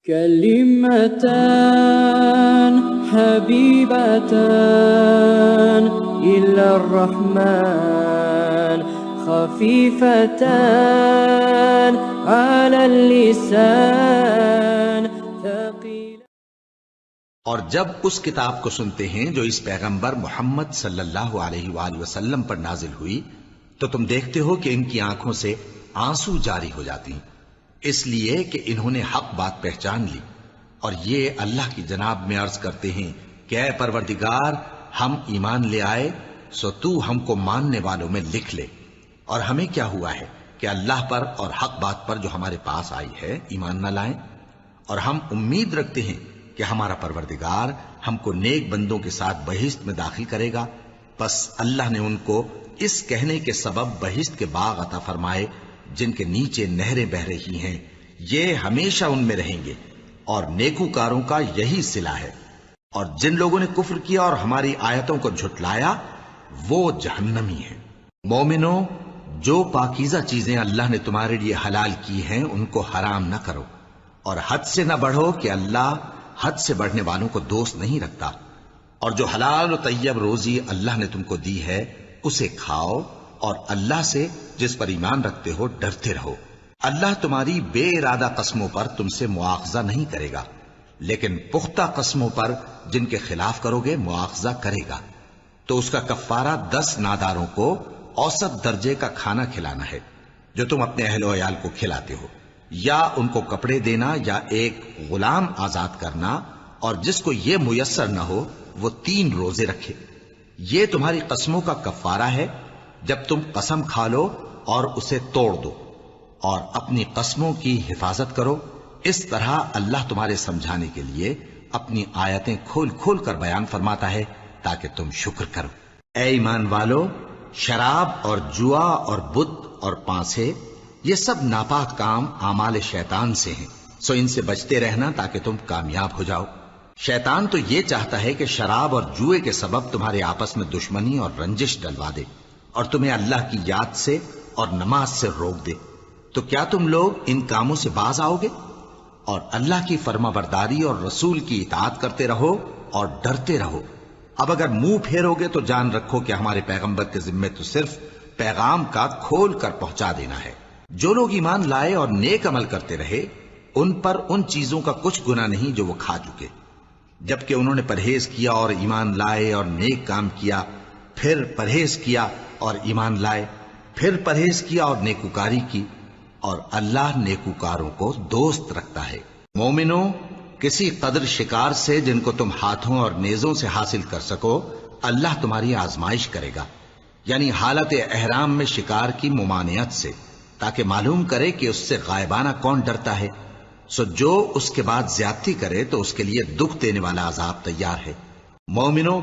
كلمتان حبيبتان إلى الرحمن خفيفتان على اللسان ثقيل. اور جب اس کتاب کو سنتے ہیں جو اس پیغمبر محمد صلی اللہ علیہ وآلہ وسلم پر نازل ہوئی تو تم دیکھتے ہو کہ ان کی آنکھوں سے آنسو جاری ہو جاتی ہیں، اس لیے کہ انہوں نے حق بات پہچان لی، اور یہ اللہ کی جناب میں عرض کرتے ہیں کہ اے پروردگار، ہم ایمان لے آئے سو تو ہم کو ماننے والوں میں لکھ لے، اور ہمیں کیا ہوا ہے کہ اللہ پر اور حق بات پر جو ہمارے پاس آئی ہے ایمان نہ لائیں، اور ہم امید رکھتے ہیں کہ ہمارا پروردگار ہم کو نیک بندوں کے ساتھ بہشت میں داخل کرے گا. پس اللہ نے ان کو اس کہنے کے سبب بہشت کے باغ عطا فرمائے جن کے نیچے نہریں بہ رہی ہیں، یہ ہمیشہ ان میں رہیں گے، اور نیکوکاروں کا یہی صلہ ہے. اور جن لوگوں نے کفر کیا اور ہماری آیتوں کو جھٹلایا وہ جہنمی ہیں. مومنوں، جو پاکیزہ چیزیں اللہ نے تمہارے لیے حلال کی ہیں ان کو حرام نہ کرو، اور حد سے نہ بڑھو کہ اللہ حد سے بڑھنے والوں کو دوست نہیں رکھتا. اور جو حلال و طیب روزی اللہ نے تم کو دی ہے اسے کھاؤ، اور اللہ سے جس پر ایمان رکھتے ہو ڈرتے رہو. اللہ تمہاری بے ارادہ قسموں پر تم سے مواخذہ نہیں کرے گا، لیکن پختہ قسموں پر جن کے خلاف کرو گے مواخذہ کرے گا. تو اس کا کفارہ 10 ناداروں کو اوسط درجے کا کھانا کھلانا ہے جو تم اپنے اہل و عیال کو کھلاتے ہو، یا ان کو کپڑے دینا یا ایک غلام آزاد کرنا، اور جس کو یہ میسر نہ ہو وہ 3 روزے رکھے. یہ تمہاری قسموں کا کفارہ ہے جب تم قسم کھا لو اور اسے توڑ دو، اور اپنی قسموں کی حفاظت کرو. اس طرح اللہ تمہارے سمجھانے کے لیے اپنی آیتیں کھول کھول کر بیان فرماتا ہے تاکہ تم شکر کرو. اے ایمان والو، شراب اور جوا اور بت اور پانسے یہ سب ناپاک کام اعمال شیطان سے ہیں، سو ان سے بچتے رہنا تاکہ تم کامیاب ہو جاؤ. شیطان تو یہ چاہتا ہے کہ شراب اور جوئے کے سبب تمہارے آپس میں دشمنی اور رنجش ڈلوا دے، اور تمہیں اللہ کی یاد سے اور نماز سے روک دے. تو کیا تم لوگ ان کاموں سے باز آؤ گے؟ اور اللہ کی فرما برداری اور رسول کی اطاعت کرتے رہو اور ڈرتے رہو. اب اگر منہ پھیرو گے تو جان رکھو کہ ہمارے پیغمبر کے ذمے تو صرف پیغام کا کھول کر پہنچا دینا ہے. جو لوگ ایمان لائے اور نیک عمل کرتے رہے ان پر ان چیزوں کا کچھ گناہ نہیں جو وہ کھا چکے، جبکہ انہوں نے پرہیز کیا اور ایمان لائے اور نیک کام کیا، پھر پرہیز کیا اور ایمان لائے، پھر پرہیز کیا اور نیکوکاری کی، اور اللہ نیکوکاروں کو دوست رکھتا ہے. مومنوں، کسی قدر شکار سے جن کو تم ہاتھوں اور نیزوں سے حاصل کر سکو اللہ تمہاری آزمائش کرے گا، یعنی حالت احرام میں شکار کی ممانعت سے، تاکہ معلوم کرے کہ اس سے غائبانہ کون ڈرتا ہے. سو جو اس کے بعد زیادتی کرے تو اس کے لیے دکھ دینے والا عذاب تیار ہے. مومنوں،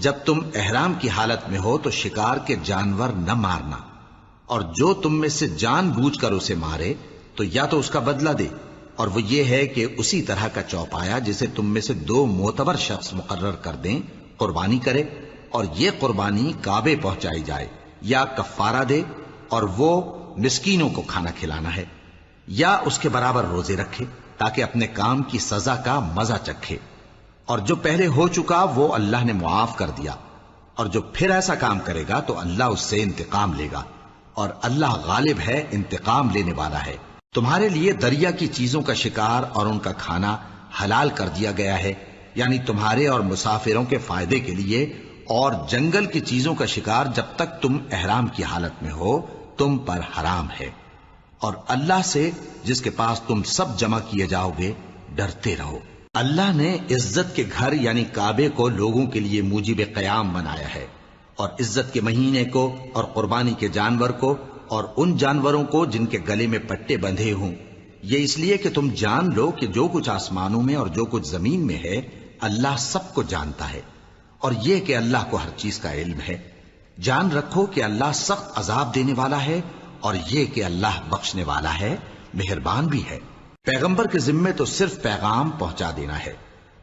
جب تم احرام کی حالت میں ہو تو شکار کے جانور نہ مارنا، اور جو تم میں سے جان بوجھ کر اسے مارے تو یا تو اس کا بدلہ دے، اور وہ یہ ہے کہ اسی طرح کا چوپایا جسے تم میں سے 2 معتبر شخص مقرر کر دیں قربانی کرے، اور یہ قربانی کعبے پہنچائی جائے، یا کفارہ دے اور وہ مسکینوں کو کھانا کھلانا ہے، یا اس کے برابر روزے رکھے تاکہ اپنے کام کی سزا کا مزہ چکھے. اور جو پہلے ہو چکا وہ اللہ نے معاف کر دیا، اور جو پھر ایسا کام کرے گا تو اللہ اس سے انتقام لے گا، اور اللہ غالب ہے، انتقام لینے والا ہے. تمہارے لیے دریا کی چیزوں کا شکار اور ان کا کھانا حلال کر دیا گیا ہے، یعنی تمہارے اور مسافروں کے فائدے کے لیے، اور جنگل کی چیزوں کا شکار جب تک تم احرام کی حالت میں ہو تم پر حرام ہے. اور اللہ سے جس کے پاس تم سب جمع کیے جاؤ گے ڈرتے رہو. اللہ نے عزت کے گھر یعنی کعبے کو لوگوں کے لیے موجب قیام بنایا ہے، اور عزت کے مہینے کو اور قربانی کے جانور کو اور ان جانوروں کو جن کے گلے میں پٹے بندھے ہوں، یہ اس لیے کہ تم جان لو کہ جو کچھ آسمانوں میں اور جو کچھ زمین میں ہے اللہ سب کو جانتا ہے، اور یہ کہ اللہ کو ہر چیز کا علم ہے. جان رکھو کہ اللہ سخت عذاب دینے والا ہے، اور یہ کہ اللہ بخشنے والا ہے، مہربان بھی ہے. پیغمبر کے ذمے تو صرف پیغام پہنچا دینا ہے،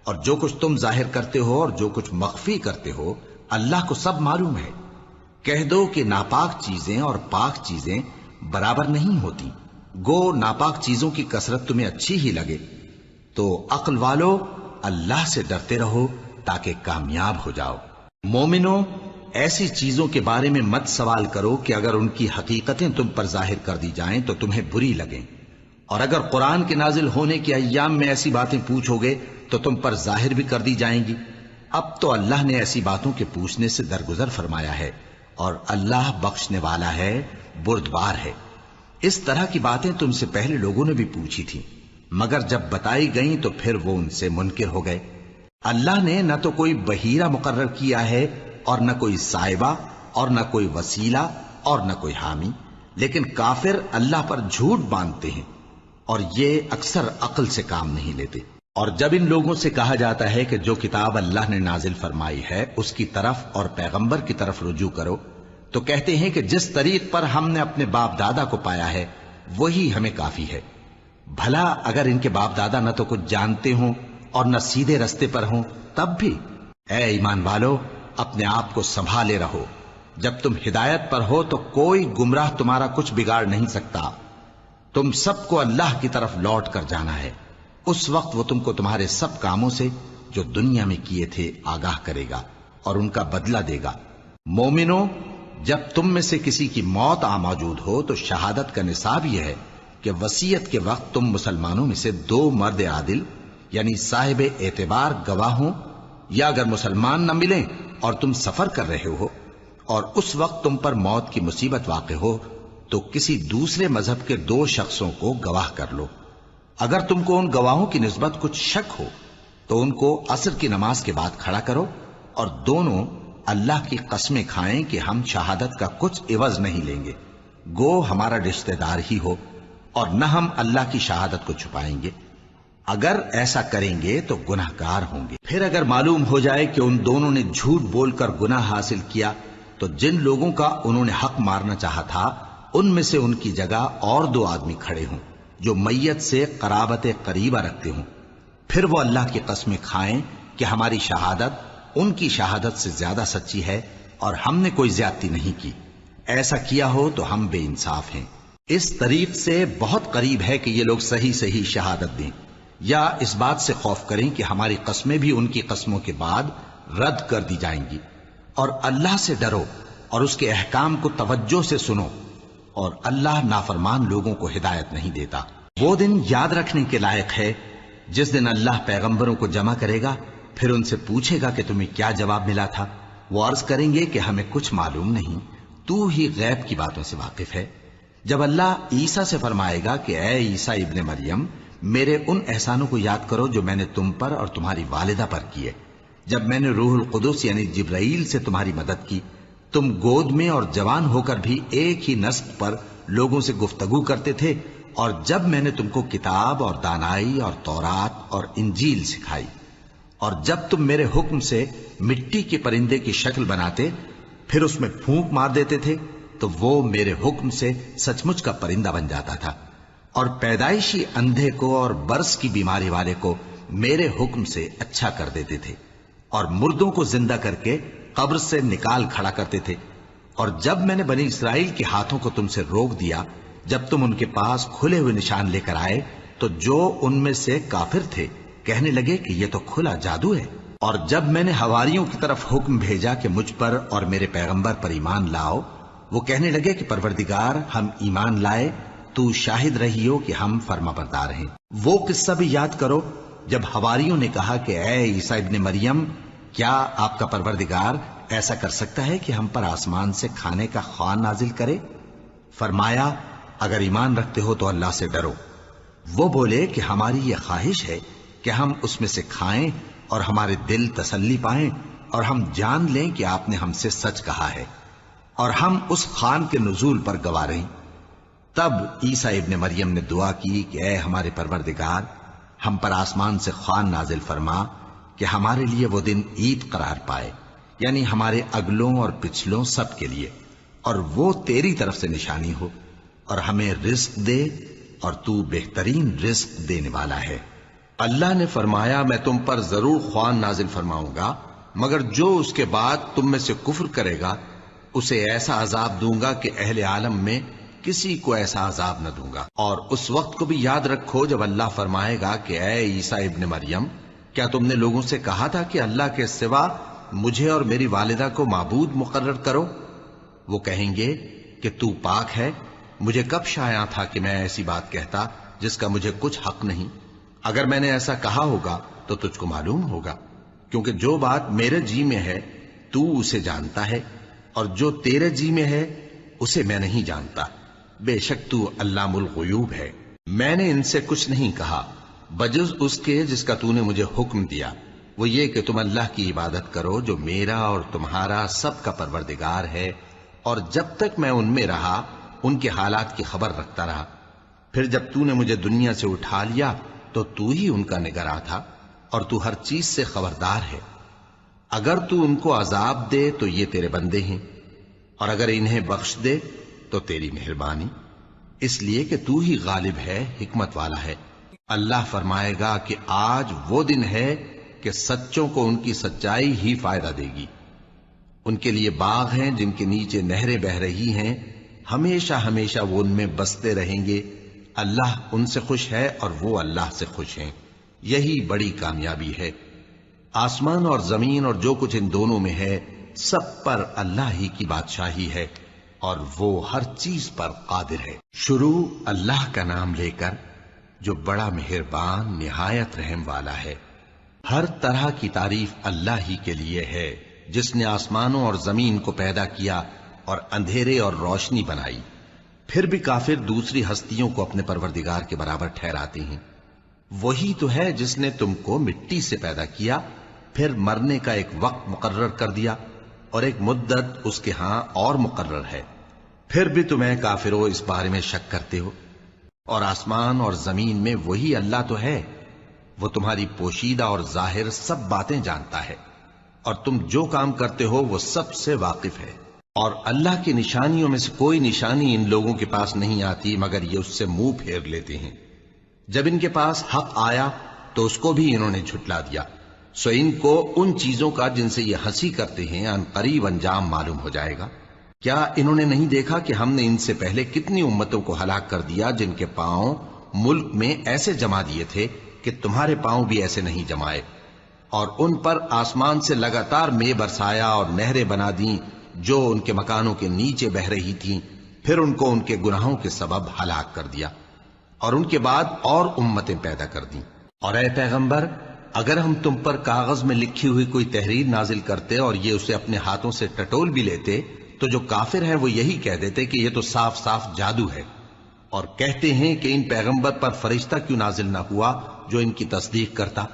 اور جو کچھ تم ظاہر کرتے ہو اور جو کچھ مخفی کرتے ہو اللہ کو سب معلوم ہے. کہہ دو کہ ناپاک چیزیں اور پاک چیزیں برابر نہیں ہوتی، گو ناپاک چیزوں کی کثرت تمہیں اچھی ہی لگے، تو عقل والو اللہ سے ڈرتے رہو تاکہ کامیاب ہو جاؤ۔ مومنو، ایسی چیزوں کے بارے میں مت سوال کرو کہ اگر ان کی حقیقتیں تم پر ظاہر کر دی جائیں تو تمہیں بری لگیں، اور اگر قرآن کے نازل ہونے کے ایام میں ایسی باتیں پوچھو گے تو تم پر ظاہر بھی کر دی جائیں گی۔ اب تو اللہ نے ایسی باتوں کے پوچھنے سے درگزر فرمایا ہے، اور اللہ بخشنے والا ہے، بردبار ہے۔ اس طرح کی باتیں تم سے پہلے لوگوں نے بھی پوچھی تھیں، مگر جب بتائی گئیں تو پھر وہ ان سے منکر ہو گئے۔ اللہ نے نہ تو کوئی بحیرہ مقرر کیا ہے، اور نہ کوئی صاحبہ، اور نہ کوئی وسیلہ، اور نہ کوئی حامی، لیکن کافر اللہ پر جھوٹ باندھتے ہیں، اور یہ اکثر عقل سے کام نہیں لیتے۔ اور جب ان لوگوں سے کہا جاتا ہے کہ جو کتاب اللہ نے نازل فرمائی ہے اس کی طرف اور پیغمبر کی طرف رجوع کرو، تو کہتے ہیں کہ جس طریق پر ہم نے اپنے باپ دادا کو پایا ہے وہی ہمیں کافی ہے۔ بھلا اگر ان کے باپ دادا نہ تو کچھ جانتے ہوں اور نہ سیدھے رستے پر ہوں تب بھی؟ اے ایمان والو، اپنے آپ کو سنبھالے رہو، جب تم ہدایت پر ہو تو کوئی گمراہ تمہارا کچھ بگاڑ نہیں سکتا۔ تم سب کو اللہ کی طرف لوٹ کر جانا ہے، اس وقت وہ تم کو تمہارے سب کاموں سے جو دنیا میں کیے تھے آگاہ کرے گا اور ان کا بدلہ دے گا۔ مومنو، جب تم میں سے کسی کی موت آ موجود ہو تو شہادت کا نصاب یہ ہے کہ وصیت کے وقت تم مسلمانوں میں سے 2 مرد عادل یعنی صاحب اعتبار گواہ ہوں، یا اگر مسلمان نہ ملیں اور تم سفر کر رہے ہو اور اس وقت تم پر موت کی مصیبت واقع ہو تو کسی دوسرے مذہب کے 2 شخصوں کو گواہ کر لو۔ اگر تم کو ان گواہوں کی نسبت کچھ شک ہو تو ان کو عصر کی نماز کے بعد کھڑا کرو، اور دونوں اللہ کی قسمیں کھائیں کہ ہم شہادت کا کچھ عوض نہیں لیں گے، گو ہمارا رشتہ دار ہی ہو، اور نہ ہم اللہ کی شہادت کو چھپائیں گے۔ اگر ایسا کریں گے تو گناہ گار ہوں گے۔ پھر اگر معلوم ہو جائے کہ ان دونوں نے جھوٹ بول کر گناہ حاصل کیا تو جن لوگوں کا انہوں نے حق مارنا چاہا تھا ان میں سے ان کی جگہ اور 2 آدمی کھڑے ہوں جو میت سے قرابت قریبہ رکھتے ہوں، پھر وہ اللہ کی قسمیں کھائیں کہ ہماری شہادت ان کی شہادت سے زیادہ سچی ہے اور ہم نے کوئی زیادتی نہیں کی۔ ایسا کیا ہو تو ہم بے انصاف ہیں۔ اس طریق سے بہت قریب ہے کہ یہ لوگ صحیح صحیح شہادت دیں، یا اس بات سے خوف کریں کہ ہماری قسمیں بھی ان کی قسموں کے بعد رد کر دی جائیں گی۔ اور اللہ سے ڈرو اور اس کے احکام کو توجہ سے سنو، اور اللہ نافرمان لوگوں کو ہدایت نہیں دیتا۔ وہ دن یاد رکھنے کے لائق ہے جس دن اللہ پیغمبروں کو جمع کرے گا، پھر ان سے پوچھے گا کہ تمہیں کیا جواب ملا تھا۔ وہ عرض کریں گے کہ ہمیں کچھ معلوم نہیں، تو ہی غیب کی باتوں سے واقف ہے۔ جب اللہ عیسیٰ سے فرمائے گا کہ اے عیسیٰ ابن مریم، میرے ان احسانوں کو یاد کرو جو میں نے تم پر اور تمہاری والدہ پر کیے، جب میں نے روح القدس یعنی جبرائیل سے تمہاری مدد کی، تم گود میں اور جوان ہو کر بھی ایک ہی نسق پر لوگوں سے گفتگو کرتے تھے، اور جب میں نے تم کو کتاب اور دانائی اور تورات اور انجیل سکھائی، اور جب تم میرے حکم سے مٹی کے پرندے کی شکل بناتے پھر اس میں پھونک مار دیتے تھے تو وہ میرے حکم سے سچ مچ کا پرندہ بن جاتا تھا، اور پیدائشی اندھے کو اور برس کی بیماری والے کو میرے حکم سے اچھا کر دیتے تھے، اور مردوں کو زندہ کر کے قبر سے نکال کھڑا کرتے تھے۔ اور جب میں نے بنی اسرائیل کے ہاتھوں کو تم سے روک دیا جب تم ان کے پاس کھلے ہوئے نشان لے کر آئے تو جو ان میں سے کافر تھے کہنے لگے کہ یہ تو کھلا جادو ہے۔ اور جب میں نے حواریوں کی طرف حکم بھیجا کہ مجھ پر اور میرے پیغمبر پر ایمان لاؤ، وہ کہنے لگے کہ پروردگار ہم ایمان لائے، تو شاہد رہی ہو کہ ہم فرما بردار ہیں۔ وہ قصہ بھی یاد کرو جب حواریوں نے کہا کہ اے عیسیٰ ابن مریم، کیا آپ کا پروردگار ایسا کر سکتا ہے کہ ہم پر آسمان سے کھانے کا خوان نازل کرے؟ فرمایا اگر ایمان رکھتے ہو تو اللہ سے ڈرو۔ وہ بولے کہ ہماری یہ خواہش ہے کہ ہم اس میں سے کھائیں اور ہمارے دل تسلی پائیں اور ہم جان لیں کہ آپ نے ہم سے سچ کہا ہے، اور ہم اس خوان کے نزول پر گواہ رہیں۔ تب عیسیٰ ابن مریم نے دعا کی کہ اے ہمارے پروردگار، ہم پر آسمان سے خوان نازل فرما کہ ہمارے لیے وہ دن عید قرار پائے، یعنی ہمارے اگلوں اور پچھلوں سب کے لیے، اور وہ تیری طرف سے نشانی ہو، اور ہمیں رزق دے اور تو بہترین رزق دینے والا ہے۔ اللہ نے فرمایا میں تم پر ضرور خوان نازل فرماؤں گا، مگر جو اس کے بعد تم میں سے کفر کرے گا اسے ایسا عذاب دوں گا کہ اہل عالم میں کسی کو ایسا عذاب نہ دوں گا۔ اور اس وقت کو بھی یاد رکھو جب اللہ فرمائے گا کہ اے عیسیٰ ابن مریم، کیا تم نے لوگوں سے کہا تھا کہ اللہ کے سوا مجھے اور میری والدہ کو معبود مقرر کرو؟ وہ کہیں گے کہ تو پاک ہے، مجھے کب شایع تھا کہ میں ایسی بات کہتا جس کا مجھے کچھ حق نہیں۔ اگر میں نے ایسا کہا ہوگا تو تجھ کو معلوم ہوگا، کیونکہ جو بات میرے جی میں ہے تو اسے جانتا ہے، اور جو تیرے جی میں ہے اسے میں نہیں جانتا۔ بے شک تو علام الغیوب ہے۔ میں نے ان سے کچھ نہیں کہا بجز اس کے جس کا تو نے مجھے حکم دیا، وہ یہ کہ تم اللہ کی عبادت کرو جو میرا اور تمہارا سب کا پروردگار ہے، اور جب تک میں ان میں رہا ان کے حالات کی خبر رکھتا رہا۔ پھر جب تو نے مجھے دنیا سے اٹھا لیا تو تو ہی ان کا نگراں تھا، اور تو ہر چیز سے خبردار ہے۔ اگر تو ان کو عذاب دے تو یہ تیرے بندے ہیں، اور اگر انہیں بخش دے تو تیری مہربانی، اس لیے کہ تو ہی غالب ہے، حکمت والا ہے۔ اللہ فرمائے گا کہ آج وہ دن ہے کہ سچوں کو ان کی سچائی ہی فائدہ دے گی۔ ان کے لیے باغ ہیں جن کے نیچے نہریں بہ رہی ہیں، ہمیشہ ہمیشہ وہ ان میں بستے رہیں گے۔ اللہ ان سے خوش ہے اور وہ اللہ سے خوش ہیں، یہی بڑی کامیابی ہے۔ آسمان اور زمین اور جو کچھ ان دونوں میں ہے سب پر اللہ ہی کی بادشاہی ہے، اور وہ ہر چیز پر قادر ہے۔ شروع اللہ کا نام لے کر جو بڑا مہربان نہایت رحم والا ہے۔ ہر طرح کی تعریف اللہ ہی کے لیے ہے، جس نے آسمانوں اور زمین کو پیدا کیا اور اندھیرے اور روشنی بنائی۔ پھر بھی کافر دوسری ہستیوں کو اپنے پروردگار کے برابر ٹھہراتے ہیں۔ وہی تو ہے جس نے تم کو مٹی سے پیدا کیا، پھر مرنے کا ایک وقت مقرر کر دیا، اور ایک مدت اس کے ہاں اور مقرر ہے۔ پھر بھی تمہیں کافروں اس بارے میں شک کرتے ہو۔ اور آسمان اور زمین میں وہی اللہ تو ہے، وہ تمہاری پوشیدہ اور ظاہر سب باتیں جانتا ہے، اور تم جو کام کرتے ہو وہ سب سے واقف ہے۔ اور اللہ کی نشانیوں میں سے کوئی نشانی ان لوگوں کے پاس نہیں آتی مگر یہ اس سے منہ پھیر لیتے ہیں۔ جب ان کے پاس حق آیا تو اس کو بھی انہوں نے جھٹلا دیا، سو ان کو ان چیزوں کا جن سے یہ ہنسی کرتے ہیں ان قریب انجام معلوم ہو جائے گا۔ کیا انہوں نے نہیں دیکھا کہ ہم نے ان سے پہلے کتنی امتوں کو ہلاک کر دیا جن کے پاؤں ملک میں ایسے جما دیے تھے کہ تمہارے پاؤں بھی ایسے نہیں جمائے، اور ان پر آسمان سے لگاتار مے برسایا اور نہریں بنا دیں جو ان کے مکانوں کے نیچے بہ رہی تھیں، پھر ان کو ان کے گناہوں کے سبب ہلاک کر دیا، اور ان کے بعد اور امتیں پیدا کر دیں۔ اور اے پیغمبر، اگر ہم تم پر کاغذ میں لکھی ہوئی کوئی تحریر نازل کرتے اور یہ اسے اپنے ہاتھوں سے ٹٹول بھی لیتے تو جو کافر ہیں وہ یہی کہہ دیتے کہ یہ تو صاف صاف جادو ہے، اور کہتے ہیں کہ ان پیغمبر پر فرشتہ کیوں نازل نہ ہوا جو ان کی تصدیق کرتا،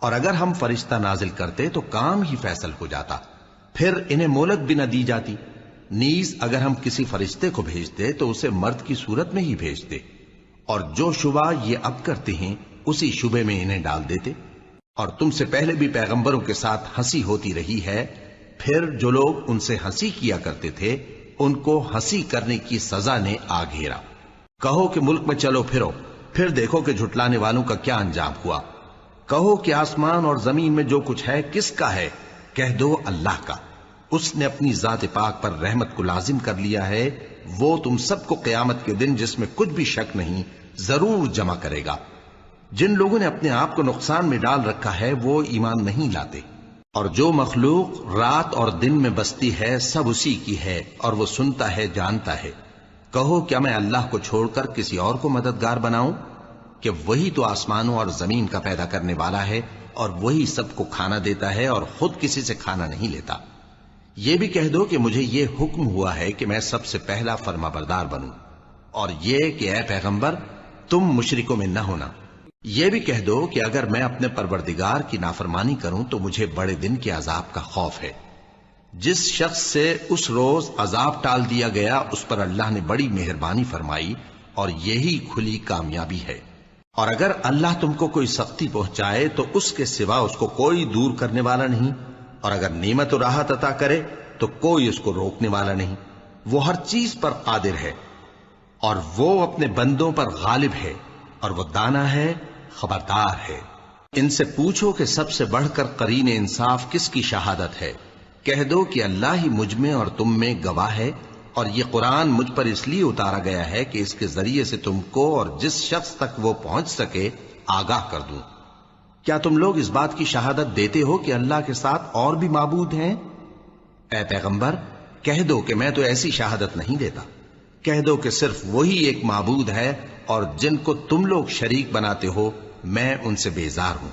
اور اگر ہم فرشتہ نازل کرتے تو کام ہی فیصل ہو جاتا، پھر انہیں مہلت بھی نہ دی جاتی۔ نیز اگر ہم کسی فرشتے کو بھیجتے تو اسے مرد کی صورت میں ہی بھیجتے، اور جو شبہ یہ اب کرتے ہیں اسی شبے میں انہیں ڈال دیتے۔ اور تم سے پہلے بھی پیغمبروں کے ساتھ ہنسی ہوتی رہی ہے، پھر جو لوگ ان سے ہنسی کیا کرتے تھے ان کو ہنسی کرنے کی سزا نے آ گھیرا۔ کہو کہ ملک میں چلو پھرو، پھر دیکھو کہ جھٹلانے والوں کا کیا انجام ہوا۔ کہو کہ آسمان اور زمین میں جو کچھ ہے کس کا ہے؟ کہہ دو اللہ کا۔ اس نے اپنی ذات پاک پر رحمت کو لازم کر لیا ہے، وہ تم سب کو قیامت کے دن جس میں کچھ بھی شک نہیں ضرور جمع کرے گا۔ جن لوگوں نے اپنے آپ کو نقصان میں ڈال رکھا ہے وہ ایمان نہیں لاتے، اور جو مخلوق رات اور دن میں بستی ہے سب اسی کی ہے، اور وہ سنتا ہے جانتا ہے۔ کہو کیا میں اللہ کو چھوڑ کر کسی اور کو مددگار بناؤں؟ کہ وہی تو آسمانوں اور زمین کا پیدا کرنے والا ہے، اور وہی سب کو کھانا دیتا ہے اور خود کسی سے کھانا نہیں لیتا۔ یہ بھی کہہ دو کہ مجھے یہ حکم ہوا ہے کہ میں سب سے پہلا فرما بردار بنوں، اور یہ کہ اے پیغمبر تم مشرکوں میں نہ ہونا۔ یہ بھی کہہ دو کہ اگر میں اپنے پروردگار کی نافرمانی کروں تو مجھے بڑے دن کے عذاب کا خوف ہے۔ جس شخص سے اس روز عذاب ٹال دیا گیا اس پر اللہ نے بڑی مہربانی فرمائی، اور یہی کھلی کامیابی ہے۔ اور اگر اللہ تم کو کوئی سختی پہنچائے تو اس کے سوا اس کو کوئی دور کرنے والا نہیں، اور اگر نعمت و راحت عطا کرے تو کوئی اس کو روکنے والا نہیں۔ وہ ہر چیز پر قادر ہے، اور وہ اپنے بندوں پر غالب ہے، اور وہ دانا ہے، خبردار ہے۔ ان سے پوچھو کہ سب سے بڑھ کر قرین انصاف کس کی شہادت ہے؟ کہہ دو کہ اللہ ہی مجھ میں اور تم میں گواہ ہے، اور یہ قرآن مجھ پر اس لیے اتارا گیا ہے کہ اس کے ذریعے سے تم کو اور جس شخص تک وہ پہنچ سکے آگاہ کر دوں۔ کیا تم لوگ اس بات کی شہادت دیتے ہو کہ اللہ کے ساتھ اور بھی معبود ہیں؟ اے پیغمبر کہہ دو کہ میں تو ایسی شہادت نہیں دیتا، کہہ دو کہ صرف وہی ایک معبود ہے اور جن کو تم لوگ شریک بناتے ہو میں ان سے بیزار ہوں۔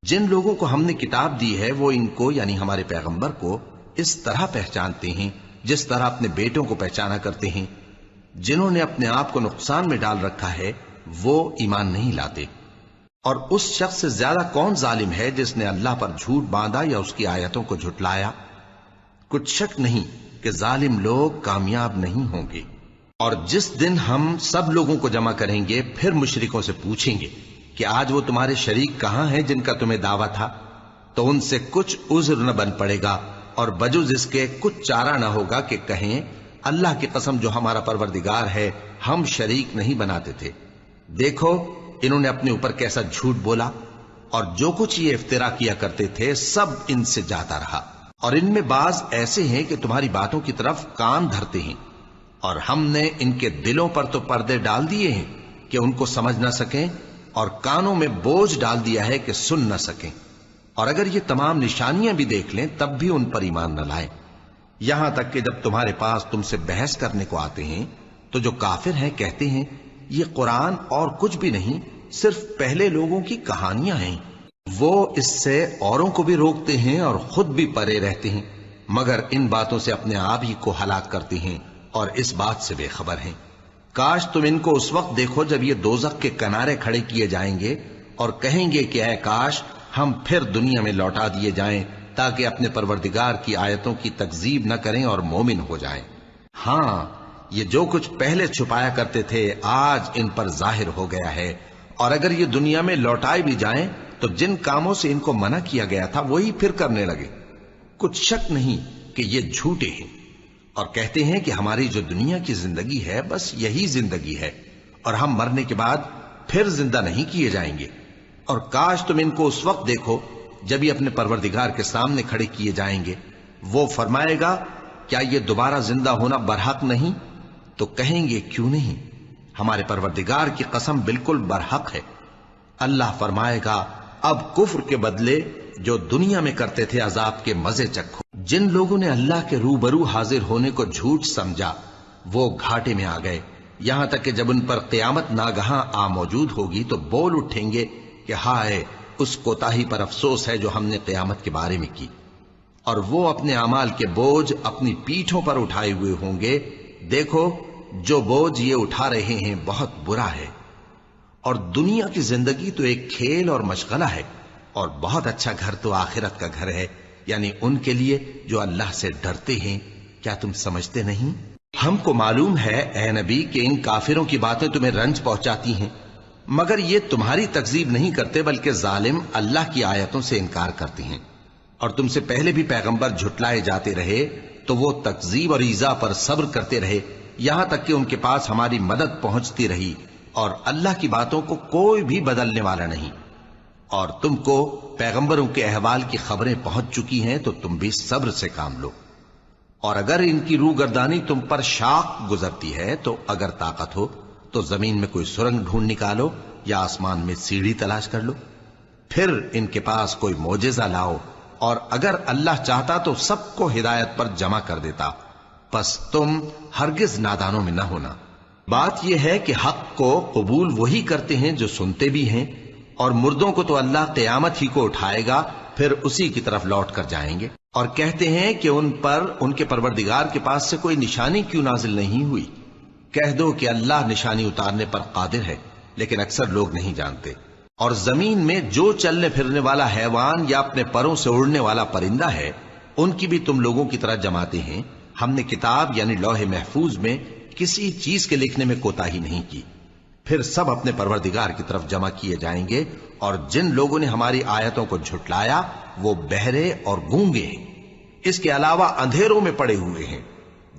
جن لوگوں کو ہم نے کتاب دی ہے وہ ان کو یعنی ہمارے پیغمبر کو اس طرح پہچانتے ہیں جس طرح اپنے بیٹوں کو پہچانا کرتے ہیں۔ جنہوں نے اپنے آپ کو نقصان میں ڈال رکھا ہے وہ ایمان نہیں لاتے۔ اور اس شخص سے زیادہ کون ظالم ہے جس نے اللہ پر جھوٹ باندھا یا اس کی آیتوں کو جھٹلایا؟ کچھ شک نہیں کہ ظالم لوگ کامیاب نہیں ہوں گے۔ اور جس دن ہم سب لوگوں کو جمع کریں گے پھر مشرکوں سے پوچھیں گے کہ آج وہ تمہارے شریک کہاں ہیں جن کا تمہیں دعویٰ تھا، تو ان سے کچھ عذر نہ بن پڑے گا اور بجز اس کے کچھ چارہ نہ ہوگا کہ کہیں اللہ کی قسم جو ہمارا پروردگار ہے ہم شریک نہیں بناتے تھے۔ دیکھو انہوں نے اپنے اوپر کیسا جھوٹ بولا، اور جو کچھ یہ افترا کیا کرتے تھے سب ان سے جاتا رہا۔ اور ان میں بعض ایسے ہیں کہ تمہاری باتوں کی طرف کان دھرتے ہیں، اور ہم نے ان کے دلوں پر تو پردے ڈال دیے ہیں کہ ان کو سمجھ نہ سکیں، اور کانوں میں بوجھ ڈال دیا ہے کہ سن نہ سکیں۔ اور اگر یہ تمام نشانیاں بھی دیکھ لیں تب بھی ان پر ایمان نہ لائیں، یہاں تک کہ جب تمہارے پاس تم سے بحث کرنے کو آتے ہیں تو جو کافر ہیں کہتے ہیں یہ قرآن اور کچھ بھی نہیں صرف پہلے لوگوں کی کہانیاں ہیں۔ وہ اس سے اوروں کو بھی روکتے ہیں اور خود بھی پرے رہتے ہیں، مگر ان باتوں سے اپنے آپ ہی کو ہلاک کرتے ہیں اور اس بات سے بے خبر ہیں۔ کاش تم ان کو اس وقت دیکھو جب یہ دوزخ کے کنارے کھڑے کیے جائیں گے اور کہیں گے کہ اے کاش ہم پھر دنیا میں لوٹا دیے جائیں تاکہ اپنے پروردگار کی آیتوں کی تکذیب نہ کریں اور مومن ہو جائیں۔ ہاں یہ جو کچھ پہلے چھپایا کرتے تھے آج ان پر ظاہر ہو گیا ہے، اور اگر یہ دنیا میں لوٹائے بھی جائیں تو جن کاموں سے ان کو منع کیا گیا تھا وہی پھر کرنے لگے۔ کچھ شک نہیں کہ یہ جھوٹے ہیں، اور کہتے ہیں کہ ہماری جو دنیا کی زندگی ہے بس یہی زندگی ہے اور ہم مرنے کے بعد پھر زندہ نہیں کیے جائیں گے۔ اور کاش تم ان کو اس وقت دیکھو جب یہ اپنے پروردگار کے سامنے کھڑے کیے جائیں گے، وہ فرمائے گا کیا یہ دوبارہ زندہ ہونا برحق نہیں؟ تو کہیں گے کیوں نہیں، ہمارے پروردگار کی قسم بالکل برحق ہے۔ اللہ فرمائے گا اب کفر کے بدلے جو دنیا میں کرتے تھے عذاب کے مزے چکھو۔ جن لوگوں نے اللہ کے روبرو حاضر ہونے کو جھوٹ سمجھا وہ گھاٹے میں آ گئے، یہاں تک کہ جب ان پر قیامت ناگہاں آ موجود ہوگی تو بول اٹھیں گے کہ ہائے اس کوتاہی پر افسوس ہے جو ہم نے قیامت کے بارے میں کی، اور وہ اپنے اعمال کے بوجھ اپنی پیٹھوں پر اٹھائے ہوئے ہوں گے۔ دیکھو جو بوجھ یہ اٹھا رہے ہیں بہت برا ہے، اور دنیا کی زندگی تو ایک کھیل اور مشغلہ ہے، اور بہت اچھا گھر تو آخرت کا گھر ہے، یعنی ان کے لیے جو اللہ سے ڈرتے ہیں۔ کیا تم سمجھتے نہیں؟ ہم کو معلوم ہے اے نبی کہ ان کافروں کی باتیں تمہیں رنج پہنچاتی ہیں، مگر یہ تمہاری تکذیب نہیں کرتے بلکہ ظالم اللہ کی آیتوں سے انکار کرتے ہیں۔ اور تم سے پہلے بھی پیغمبر جھٹلائے جاتے رہے تو وہ تکذیب اور ایذا پر صبر کرتے رہے، یہاں تک کہ ان کے پاس ہماری مدد پہنچتی رہی، اور اللہ کی باتوں کو کوئی بھی بدلنے والا نہیں۔ اور تم کو پیغمبروں کے احوال کی خبریں پہنچ چکی ہیں تو تم بھی صبر سے کام لو۔ اور اگر ان کی روگردانی تم پر شاق گزرتی ہے تو اگر طاقت ہو تو زمین میں کوئی سرنگ ڈھونڈ نکالو یا آسمان میں سیڑھی تلاش کر لو، پھر ان کے پاس کوئی معجزہ لاؤ، اور اگر اللہ چاہتا تو سب کو ہدایت پر جمع کر دیتا، پس تم ہرگز نادانوں میں نہ ہونا۔ بات یہ ہے کہ حق کو قبول وہی کرتے ہیں جو سنتے بھی ہیں، اور مردوں کو تو اللہ قیامت ہی کو اٹھائے گا پھر اسی کی طرف لوٹ کر جائیں گے۔ اور کہتے ہیں کہ ان پر ان کے پروردگار کے پاس سے کوئی نشانی کیوں نازل نہیں ہوئی؟ کہہ دو کہ اللہ نشانی اتارنے پر قادر ہے، لیکن اکثر لوگ نہیں جانتے۔ اور زمین میں جو چلنے پھرنے والا حیوان یا اپنے پروں سے اڑنے والا پرندہ ہے ان کی بھی تم لوگوں کی طرح جماتے ہیں۔ ہم نے کتاب یعنی لوح محفوظ میں کسی چیز کے لکھنے میں کوتاہی نہیں کی، پھر سب اپنے پروردگار کی طرف جمع کیے جائیں گے۔ اور جن لوگوں نے ہماری آیتوں کو جھٹلایا وہ بہرے اور گونگے ہیں، اس کے علاوہ اندھیروں میں پڑے ہوئے ہیں۔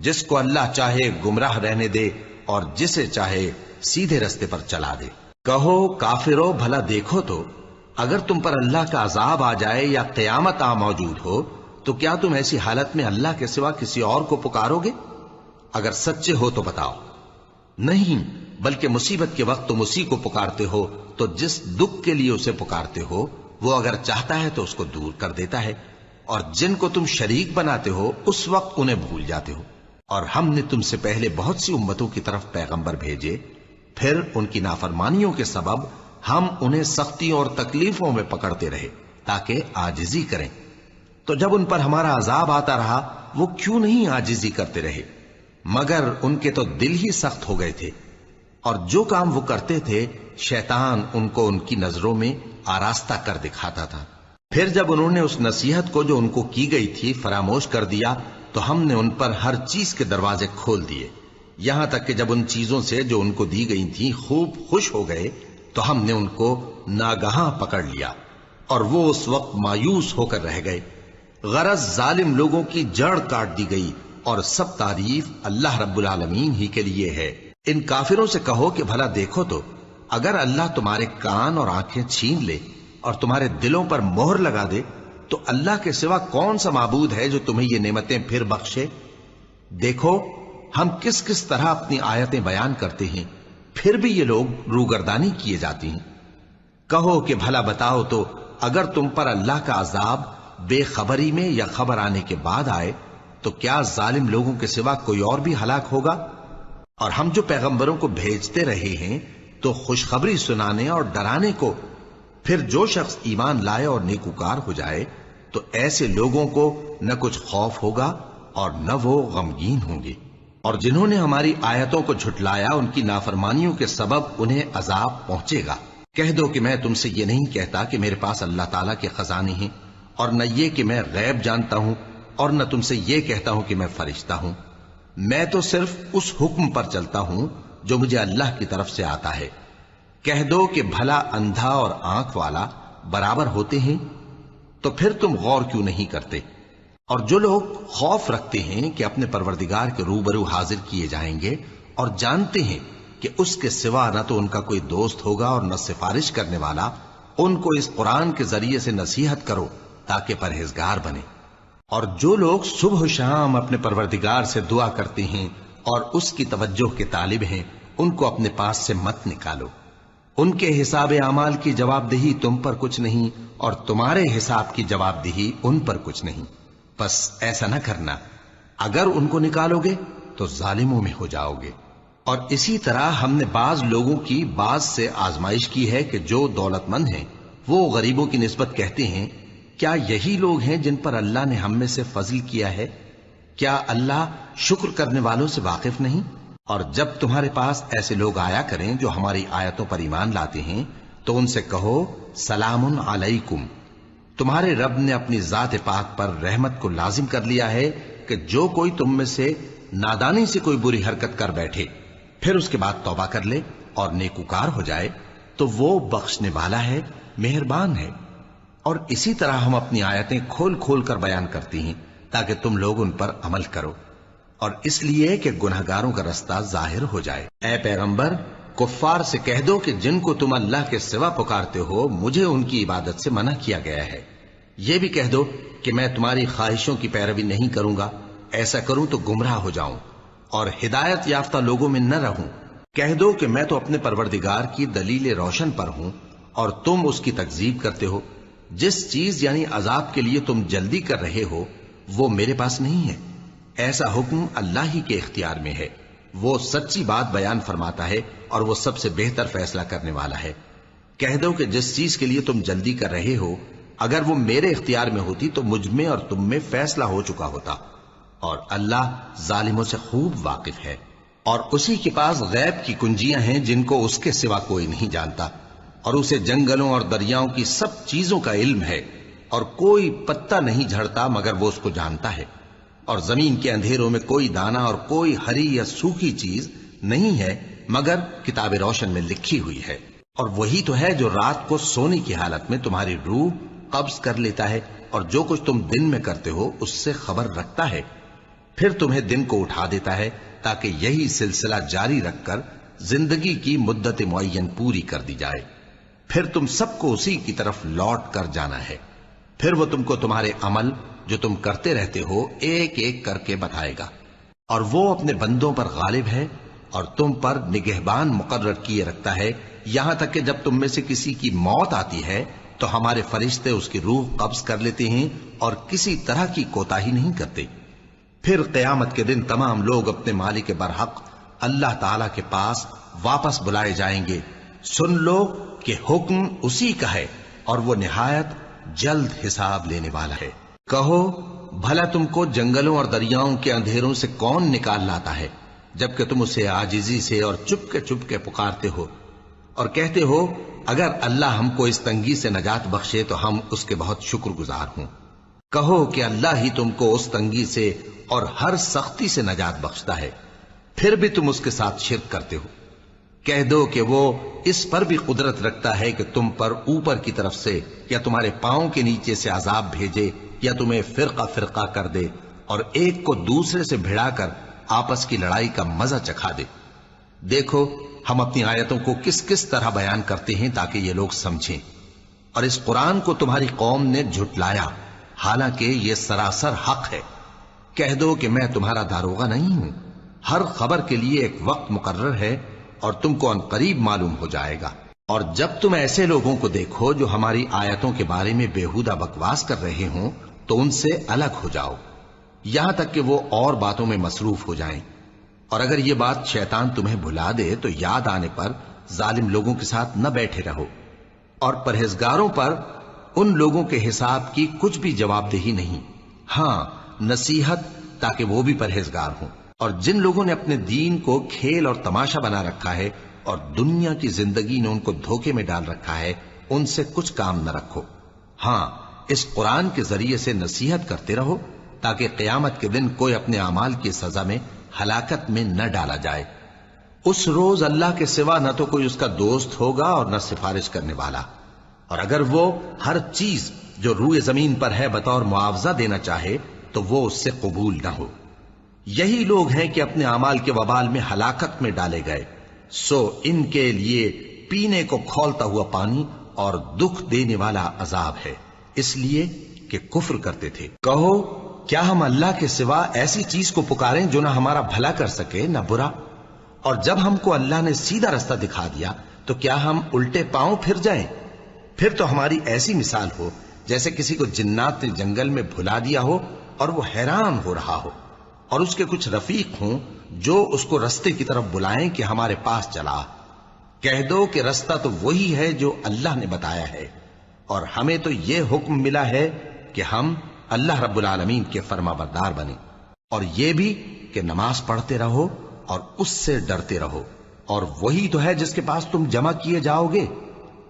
جس کو اللہ چاہے گمراہ رہنے دے اور جسے چاہے سیدھے رستے پر چلا دے۔ کہو کافرو بھلا دیکھو تو اگر تم پر اللہ کا عذاب آ جائے یا قیامت آ موجود ہو تو کیا تم ایسی حالت میں اللہ کے سوا کسی اور کو پکارو گے؟ اگر سچے ہو تو بتاؤ۔ نہیں، بلکہ مصیبت کے وقت تم اسی کو پکارتے ہو، تو جس دکھ کے لیے اسے پکارتے ہو وہ اگر چاہتا ہے تو اس کو دور کر دیتا ہے، اور جن کو تم شریک بناتے ہو اس وقت انہیں بھول جاتے ہو۔ اور ہم نے تم سے پہلے بہت سی امتوں کی طرف پیغمبر بھیجے، پھر ان کی نافرمانیوں کے سبب ہم انہیں سختیوں اور تکلیفوں میں پکڑتے رہے تاکہ عاجزی کریں۔ تو جب ان پر ہمارا عذاب آتا رہا وہ کیوں نہیں عاجزی کرتے رہے، مگر ان کے تو دل ہی سخت ہو گئے تھے، اور جو کام وہ کرتے تھے شیطان ان کو ان کی نظروں میں آراستہ کر دکھاتا تھا۔ پھر جب انہوں نے اس نصیحت کو جو ان کو کی گئی تھی فراموش کر دیا تو ہم نے ان پر ہر چیز کے دروازے کھول دیے، یہاں تک کہ جب ان چیزوں سے جو ان کو دی گئی تھی خوب خوش ہو گئے تو ہم نے ان کو ناگہاں پکڑ لیا، اور وہ اس وقت مایوس ہو کر رہ گئے۔ غرض ظالم لوگوں کی جڑ کاٹ دی گئی، اور سب تعریف اللہ رب العالمین ہی کے لیے ہے۔ ان کافروں سے کہو کہ بھلا دیکھو تو اگر اللہ تمہارے کان اور آنکھیں چھین لے اور تمہارے دلوں پر مہر لگا دے تو اللہ کے سوا کون سا معبود ہے جو تمہیں یہ نعمتیں پھر بخشے؟ دیکھو ہم کس کس طرح اپنی آیتیں بیان کرتے ہیں، پھر بھی یہ لوگ روگردانی کیے جاتی ہیں۔ کہو کہ بھلا بتاؤ تو اگر تم پر اللہ کا عذاب بے خبری میں یا خبر آنے کے بعد آئے تو کیا ظالم لوگوں کے سوا کوئی اور بھی ہلاک ہوگا؟ اور ہم جو پیغمبروں کو بھیجتے رہے ہیں تو خوشخبری سنانے اور ڈرانے کو، پھر جو شخص ایمان لائے اور نیکوکار ہو جائے تو ایسے لوگوں کو نہ کچھ خوف ہوگا اور نہ وہ غمگین ہوں گے۔ اور جنہوں نے ہماری آیتوں کو جھٹلایا ان کی نافرمانیوں کے سبب انہیں عذاب پہنچے گا۔ کہہ دو کہ میں تم سے یہ نہیں کہتا کہ میرے پاس اللہ تعالیٰ کے خزانے ہیں، اور نہ یہ کہ میں غیب جانتا ہوں، اور نہ تم سے یہ کہتا ہوں کہ میں فرشتہ ہوں۔ میں تو صرف اس حکم پر چلتا ہوں جو مجھے اللہ کی طرف سے آتا ہے۔ کہہ دو کہ بھلا اندھا اور آنکھ والا برابر ہوتے ہیں؟ تو پھر تم غور کیوں نہیں کرتے؟ اور جو لوگ خوف رکھتے ہیں کہ اپنے پروردگار کے روبرو حاضر کیے جائیں گے اور جانتے ہیں کہ اس کے سوا نہ تو ان کا کوئی دوست ہوگا اور نہ سفارش کرنے والا، ان کو اس قرآن کے ذریعے سے نصیحت کرو تاکہ پرہیزگار بنے۔ اور جو لوگ صبح و شام اپنے پروردگار سے دعا کرتے ہیں اور اس کی توجہ کے طالب ہیں ان کو اپنے پاس سے مت نکالو۔ ان کے حساب اعمال کی جواب دہی تم پر کچھ نہیں، اور تمہارے حساب کی جواب دہی ان پر کچھ نہیں۔ بس ایسا نہ کرنا، اگر ان کو نکالو گے تو ظالموں میں ہو جاؤ گے۔ اور اسی طرح ہم نے بعض لوگوں کی بعض سے آزمائش کی ہے کہ جو دولت مند ہیں وہ غریبوں کی نسبت کہتے ہیں کیا یہی لوگ ہیں جن پر اللہ نے ہم میں سے فضل کیا ہے؟ کیا اللہ شکر کرنے والوں سے واقف نہیں؟ اور جب تمہارے پاس ایسے لوگ آیا کریں جو ہماری آیتوں پر ایمان لاتے ہیں تو ان سے کہو سلام علیکم، تمہارے رب نے اپنی ذات پاک پر رحمت کو لازم کر لیا ہے کہ جو کوئی تم میں سے نادانی سے کوئی بری حرکت کر بیٹھے پھر اس کے بعد توبہ کر لے اور نیکوکار ہو جائے تو وہ بخشنے والا ہے، مہربان ہے۔ اور اسی طرح ہم اپنی آیتیں کھول کھول کر بیان کرتی ہیں تاکہ تم لوگ ان پر عمل کرو، اور اس لیے کہ گنہگاروں کا رستہ ظاہر ہو جائے۔ اے پیغمبر، کفار سے کہہ دو کہ جن کو تم اللہ کے سوا پکارتے ہو مجھے ان کی عبادت سے منع کیا گیا ہے۔ یہ بھی کہہ دو کہ میں تمہاری خواہشوں کی پیروی نہیں کروں گا، ایسا کروں تو گمراہ ہو جاؤں اور ہدایت یافتہ لوگوں میں نہ رہوں۔ کہہ دو کہ میں تو اپنے پروردگار کی دلیل روشن پر ہوں اور تم اس کی تکذیب کرتے ہو۔ جس چیز یعنی عذاب کے لیے تم جلدی کر رہے ہو وہ میرے پاس نہیں ہے، ایسا حکم اللہ ہی کے اختیار میں ہے۔ وہ سچی بات بیان فرماتا ہے اور وہ سب سے بہتر فیصلہ کرنے والا ہے۔ کہہ دو کہ جس چیز کے لیے تم جلدی کر رہے ہو اگر وہ میرے اختیار میں ہوتی تو مجھ میں اور تم میں فیصلہ ہو چکا ہوتا، اور اللہ ظالموں سے خوب واقف ہے۔ اور اسی کے پاس غیب کی کنجیاں ہیں جن کو اس کے سوا کوئی نہیں جانتا، اور اسے جنگلوں اور دریاؤں کی سب چیزوں کا علم ہے، اور کوئی پتا نہیں جھڑتا مگر وہ اس کو جانتا ہے، اور زمین کے اندھیروں میں کوئی دانہ اور کوئی ہری یا سوکھی چیز نہیں ہے مگر کتاب روشن میں لکھی ہوئی ہے۔ اور وہی تو ہے جو رات کو سونے کی حالت میں تمہاری روح قبض کر لیتا ہے اور جو کچھ تم دن میں کرتے ہو اس سے خبر رکھتا ہے، پھر تمہیں دن کو اٹھا دیتا ہے تاکہ یہی سلسلہ جاری رکھ کر زندگی کی مدت معین پوری کر دی جائے، پھر تم سب کو اسی کی طرف لوٹ کر جانا ہے، پھر وہ تم کو تمہارے عمل جو تم کرتے رہتے ہو ایک ایک کر کے بتائے گا۔ اور وہ اپنے بندوں پر غالب ہے اور تم پر نگہبان مقرر کیے رکھتا ہے، یہاں تک کہ جب تم میں سے کسی کی موت آتی ہے تو ہمارے فرشتے اس کی روح قبض کر لیتے ہیں اور کسی طرح کی کوتاہی نہیں کرتے۔ پھر قیامت کے دن تمام لوگ اپنے مالک برحق اللہ تعالی کے پاس واپس بلائے جائیں گے۔ سن لو کہ حکم اسی کا ہے اور وہ نہایت جلد حساب لینے والا ہے۔ کہو بھلا تم کو جنگلوں اور دریاؤں کے اندھیروں سے کون نکال لاتا ہے جبکہ تم اسے عاجزی سے اور چپ کے پکارتے ہو اور کہتے ہو اگر اللہ ہم کو اس تنگی سے نجات بخشے تو ہم اس کے بہت شکر گزار ہوں۔ کہو کہ اللہ ہی تم کو اس تنگی سے اور ہر سختی سے نجات بخشتا ہے، پھر بھی تم اس کے ساتھ شرک کرتے ہو۔ کہہ دو کہ وہ اس پر بھی قدرت رکھتا ہے کہ تم پر اوپر کی طرف سے یا تمہارے پاؤں کے نیچے سے عذاب بھیجے یا تمہیں فرقہ فرقہ کر دے اور ایک کو دوسرے سے بھڑا کر آپس کی لڑائی کا مزہ چکھا دے۔ دیکھو ہم اپنی آیتوں کو کس کس طرح بیان کرتے ہیں تاکہ یہ لوگ سمجھیں، اور اس قرآن کو تمہاری قوم نے جھٹلایا حالانکہ یہ سراسر حق ہے۔ کہہ دو کہ میں تمہارا داروغہ نہیں ہوں، ہر خبر کے لیے ایک وقت مقرر ہے اور تم کو ان قریب معلوم ہو جائے گا۔ اور جب تم ایسے لوگوں کو دیکھو جو ہماری آیتوں کے بارے میں بےہودہ بکواس کر رہے ہوں تو ان سے الگ ہو جاؤ یہاں تک کہ وہ اور باتوں میں مصروف ہو جائیں، اور اگر یہ بات شیطان تمہیں بھلا دے تو یاد آنے پر ظالم لوگوں کے ساتھ نہ بیٹھے رہو، اور پرہیزگاروں پر ان لوگوں کے حساب کی کچھ بھی جواب دہی نہیں، ہاں نصیحت تاکہ وہ بھی پرہیزگار ہوں۔ اور جن لوگوں نے اپنے دین کو کھیل اور تماشا بنا رکھا ہے اور دنیا کی زندگی نے ان کو دھوکے میں ڈال رکھا ہے، ان سے کچھ کام نہ رکھو، ہاں اس قرآن کے ذریعے سے نصیحت کرتے رہو تاکہ قیامت کے دن کوئی اپنے اعمال کی سزا میں ہلاکت میں نہ ڈالا جائے۔ اس روز اللہ کے سوا نہ تو کوئی اس کا دوست ہوگا اور نہ سفارش کرنے والا، اور اگر وہ ہر چیز جو روئے زمین پر ہے بطور معاوضہ دینا چاہے تو وہ اس سے قبول نہ ہو۔ یہی لوگ ہیں کہ اپنے اعمال کے وبال میں ہلاکت میں ڈالے گئے، سو ان کے لیے پینے کو کھولتا ہوا پانی اور دکھ دینے والا عذاب ہے، اس لیے کہ کفر کرتے تھے۔ کہو کیا ہم اللہ کے سوا ایسی چیز کو پکاریں جو نہ ہمارا بھلا کر سکے نہ برا؟ اور جب ہم کو اللہ نے سیدھا رستہ دکھا دیا تو کیا ہم الٹے پاؤں پھر جائیں؟ پھر تو ہماری ایسی مثال ہو جیسے کسی کو جنات نے جنگل میں بھلا دیا ہو اور وہ حیران ہو رہا ہو، اور اس کے کچھ رفیق ہوں جو اس کو رستے کی طرف بلائیں کہ ہمارے پاس چلا۔ کہہ دو کہ رستہ تو وہی ہے جو اللہ نے بتایا ہے، اور ہمیں تو یہ حکم ملا ہے کہ ہم اللہ رب العالمین کے فرما بردار بنیں، اور یہ بھی کہ نماز پڑھتے رہو اور اس سے ڈرتے رہو، اور وہی تو ہے جس کے پاس تم جمع کیے جاؤ گے،